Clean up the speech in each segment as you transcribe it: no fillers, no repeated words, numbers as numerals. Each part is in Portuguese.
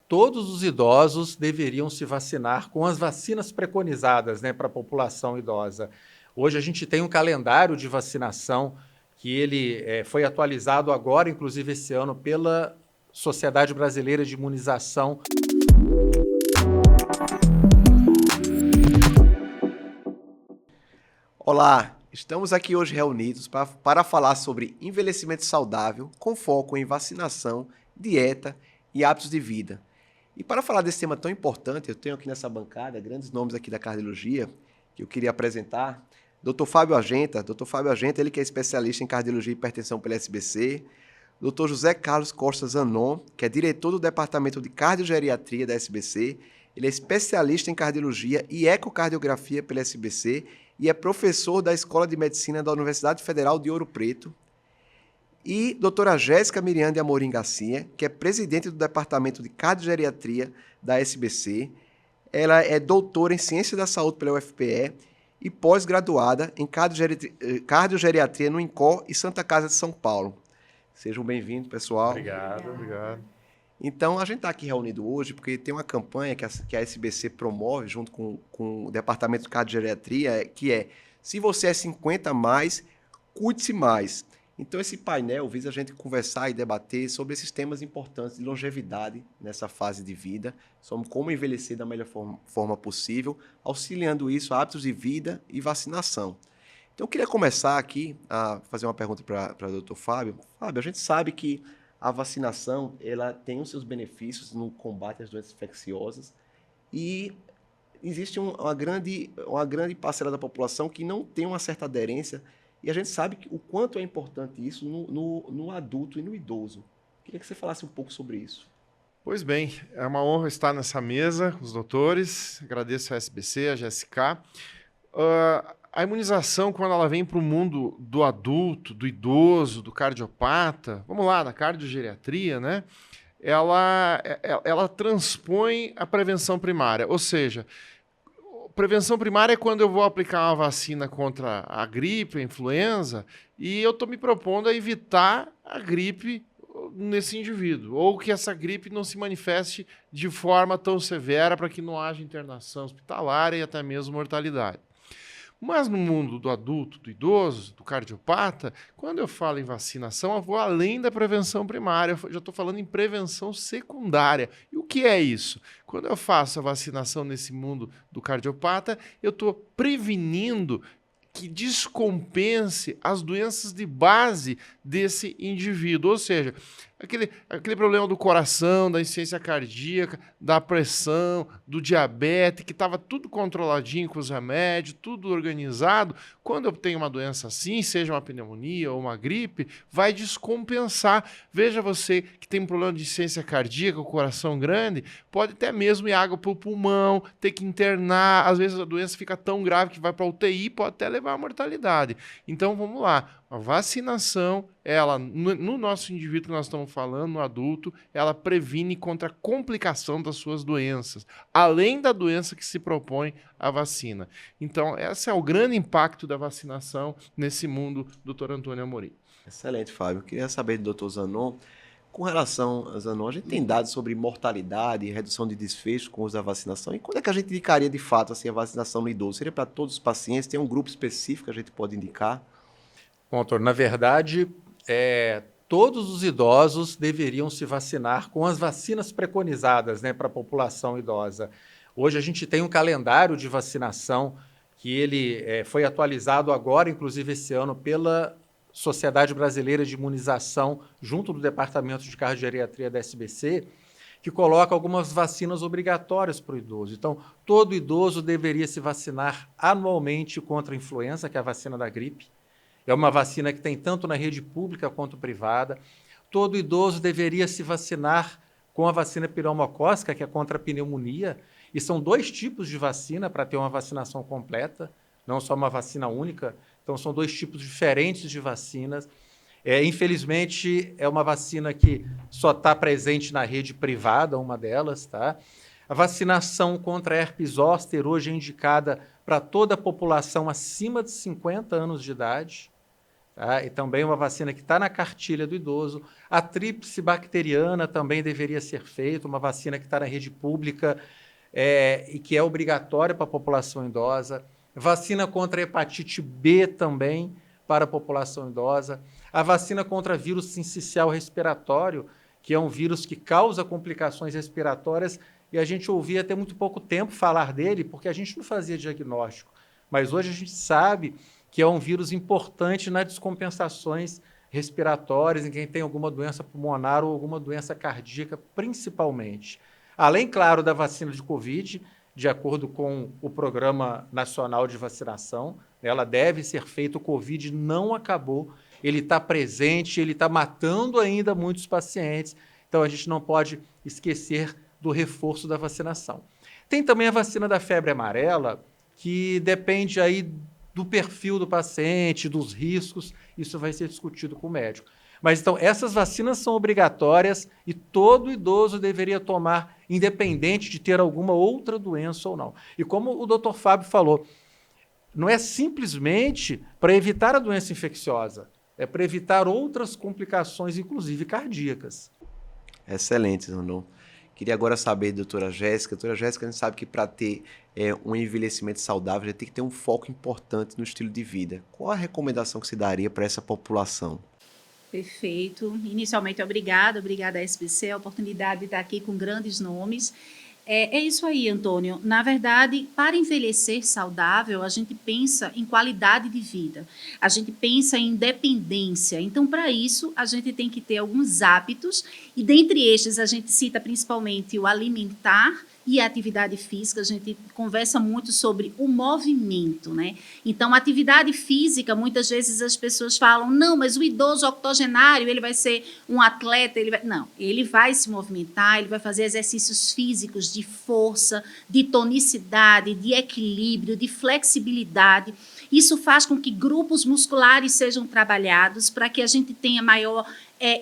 todos os idosos deveriam se vacinar com as vacinas preconizadas, né, para a população idosa. Hoje a gente tem um calendário de vacinação que ele foi atualizado agora, inclusive esse ano, pela Sociedade Brasileira de Imunização. Olá, estamos aqui hoje reunidos para falar sobre envelhecimento saudável com foco em vacinação, dieta e hábitos de vida. E para falar desse tema tão importante, eu tenho aqui nessa bancada grandes nomes aqui da cardiologia que eu queria apresentar. Dr. Fábio Argenta. Dr. Fábio Argenta, ele que é especialista em cardiologia e hipertensão pela SBC. Dr. José Carlos Costa Zanon, que é diretor do Departamento de Cardiogeriatria da SBC. Ele é especialista em cardiologia e ecocardiografia pela SBC e é professor da Escola de Medicina da Universidade Federal de Ouro Preto. E doutora Jéssica Miriam de Amorim Garcia, que é presidente do Departamento de Cardiogeriatria da SBC. Ela é doutora em Ciência da Saúde pela UFPE e pós-graduada em Cardiogeriatria no INCOR e Santa Casa de São Paulo. Sejam bem-vindos, pessoal. Obrigado. Então, a gente está aqui reunido hoje porque tem uma campanha que a SBC promove junto com o Departamento de Cardiogeriatria, que é: se você é 50 a mais, cuide-se mais. Então, esse painel visa a gente conversar e debater sobre esses temas importantes de longevidade nessa fase de vida, sobre como envelhecer da melhor forma possível, auxiliando isso a hábitos de vida e vacinação. Então, eu queria começar aqui a fazer uma pergunta para o Dr. Fábio. Fábio, a gente sabe que a vacinação ela tem os seus benefícios no combate às doenças infecciosas e existe uma grande parcela da população que não tem uma certa aderência, e a gente sabe o quanto é importante isso no adulto e no idoso. Queria que você falasse um pouco sobre isso. Pois bem, é uma honra estar nessa mesa com os doutores. Agradeço a SBC, a GSK. A imunização, quando ela vem para o mundo do adulto, do idoso, do cardiopata, vamos lá, na cardiogeriatria, né? Ela transpõe a prevenção primária. Ou seja, prevenção primária é quando eu vou aplicar uma vacina contra a gripe, a influenza, e eu estou me propondo a evitar a gripe nesse indivíduo, ou que essa gripe não se manifeste de forma tão severa para que não haja internação hospitalar e até mesmo mortalidade. Mas no mundo do adulto, do idoso, do cardiopata, quando eu falo em vacinação, eu vou além da prevenção primária, eu já estou falando em prevenção secundária. E o que é isso? Quando eu faço a vacinação nesse mundo do cardiopata, eu estou prevenindo que descompense as doenças de base desse indivíduo. Ou seja, aquele problema do coração, da insuficiência cardíaca, da pressão, do diabetes, que estava tudo controladinho com os remédios, tudo organizado. Quando eu tenho uma doença assim, seja uma pneumonia ou uma gripe, vai descompensar. Veja você que tem um problema de insuficiência cardíaca, o coração grande, pode até mesmo ir água para o pulmão, ter que internar. Às vezes a doença fica tão grave que vai para a UTI, pode até levar à mortalidade. Então, vamos lá. A vacinação, ela, no nosso indivíduo que nós estamos falando, no adulto, ela previne contra a complicação das suas doenças, além da doença que se propõe a vacina. Então, esse é o grande impacto da vacinação nesse mundo, Dr. Antônio Amorim. Excelente, Fábio. Eu queria saber do Dr. Zanon, com relação a Zanon, a gente tem dados sobre mortalidade e redução de desfecho com o uso da vacinação, e quando é que a gente indicaria de fato assim, a vacinação no idoso? Seria para todos os pacientes? Tem um grupo específico que a gente pode indicar? Bom, doutor, na verdade, todos os idosos deveriam se vacinar com as vacinas preconizadas, né, para a população idosa. Hoje a gente tem um calendário de vacinação que ele foi atualizado agora, inclusive esse ano, pela Sociedade Brasileira de Imunização, junto do Departamento de Cardiogeriatria da SBC, que coloca algumas vacinas obrigatórias para o idoso. Então, todo idoso deveria se vacinar anualmente contra a influenza, que é a vacina da gripe. É uma vacina que tem tanto na rede pública quanto privada. Todo idoso deveria se vacinar com a vacina pneumocócica, que é contra a pneumonia. E são 2 tipos de vacina para ter uma vacinação completa, não só uma vacina única. Então, são 2 tipos diferentes de vacinas. Infelizmente, é uma vacina que só está presente na rede privada, uma delas, tá? A vacinação contra a herpes zoster hoje é indicada para toda a população acima de 50 anos de idade. tá? E também uma vacina que está na cartilha do idoso. A tríplice bacteriana também deveria ser feita, uma vacina que está na rede pública e que é obrigatória para a população idosa. Vacina contra a hepatite B também para a população idosa. A vacina contra vírus sincicial respiratório, que é um vírus que causa complicações respiratórias, e a gente ouvia até muito pouco tempo falar dele, porque a gente não fazia diagnóstico. Mas hoje a gente sabe que é um vírus importante nas descompensações respiratórias, em quem tem alguma doença pulmonar ou alguma doença cardíaca, principalmente. Além, claro, da vacina de Covid, de acordo com o Programa Nacional de Vacinação, ela deve ser feita, o Covid não acabou, ele está presente, ele está matando ainda muitos pacientes, então a gente não pode esquecer do reforço da vacinação. Tem também a vacina da febre amarela, que depende aí do perfil do paciente, dos riscos, isso vai ser discutido com o médico. Mas então, essas vacinas são obrigatórias e todo idoso deveria tomar, independente de ter alguma outra doença ou não. E como o Dr. Fábio falou, não é simplesmente para evitar a doença infecciosa, é para evitar outras complicações, inclusive cardíacas. Excelente, Zanon. Queria agora saber, doutora Jéssica. Doutora Jéssica, a gente sabe que para ter um envelhecimento saudável, já tem que ter um foco importante no estilo de vida. Qual a recomendação que se daria para essa população? Perfeito. Inicialmente, obrigada à SBC, a oportunidade de estar aqui com grandes nomes. É isso aí, Antônio. Na verdade, para envelhecer saudável, a gente pensa em qualidade de vida, a gente pensa em independência. Então, para isso, a gente tem que ter alguns hábitos, e dentre estes, a gente cita principalmente o alimentar e a atividade física. A gente conversa muito sobre o movimento, né? Então, a atividade física, muitas vezes as pessoas falam, não, mas o idoso octogenário, ele vai ser um atleta, Não, ele vai se movimentar, ele vai fazer exercícios físicos de força, de tonicidade, de equilíbrio, de flexibilidade. Isso faz com que grupos musculares sejam trabalhados para que a gente tenha maior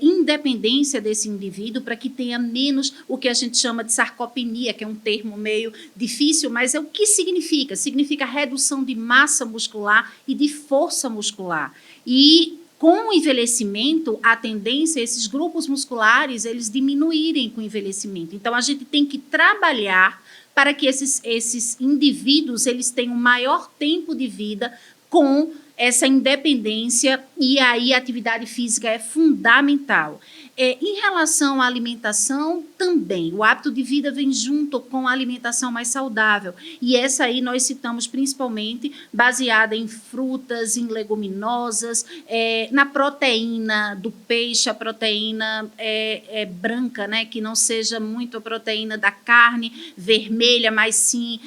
independência desse indivíduo, para que tenha menos o que a gente chama de sarcopenia, que é um termo meio difícil, mas o que significa? Significa redução de massa muscular e de força muscular. E com o envelhecimento, a tendência é esses grupos musculares eles diminuírem com o envelhecimento. Então, a gente tem que trabalhar para que esses indivíduos eles tenham maior tempo de vida com essa independência, e aí a atividade física é fundamental. Em relação à alimentação, também, o hábito de vida vem junto com a alimentação mais saudável, e essa aí nós citamos principalmente baseada em frutas, em leguminosas, na proteína do peixe, a proteína branca, né, que não seja muito a proteína da carne vermelha, mas sim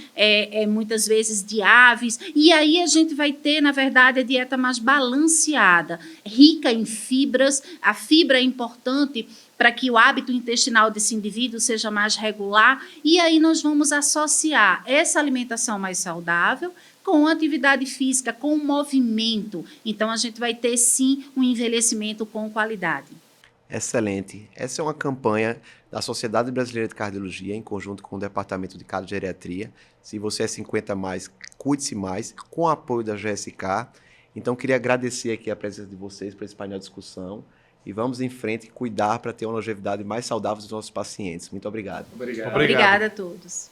muitas vezes de aves, e aí a gente vai ter, na verdade, a dieta mais balanceada, rica em fibras. A fibra é importante para que o hábito intestinal desse indivíduo seja mais regular, e aí nós vamos associar essa alimentação mais saudável com atividade física, com movimento. Então, a gente vai ter, sim, um envelhecimento com qualidade. Excelente. Essa é uma campanha da Sociedade Brasileira de Cardiologia, em conjunto com o Departamento de Cardiogeriatria. Se você é 50 mais, cuide-se mais, com o apoio da GSK. Então, queria agradecer aqui a presença de vocês para esse painel de discussão. E vamos em frente e cuidar para ter uma longevidade mais saudável dos nossos pacientes. Muito obrigado. Obrigado. Obrigada a todos.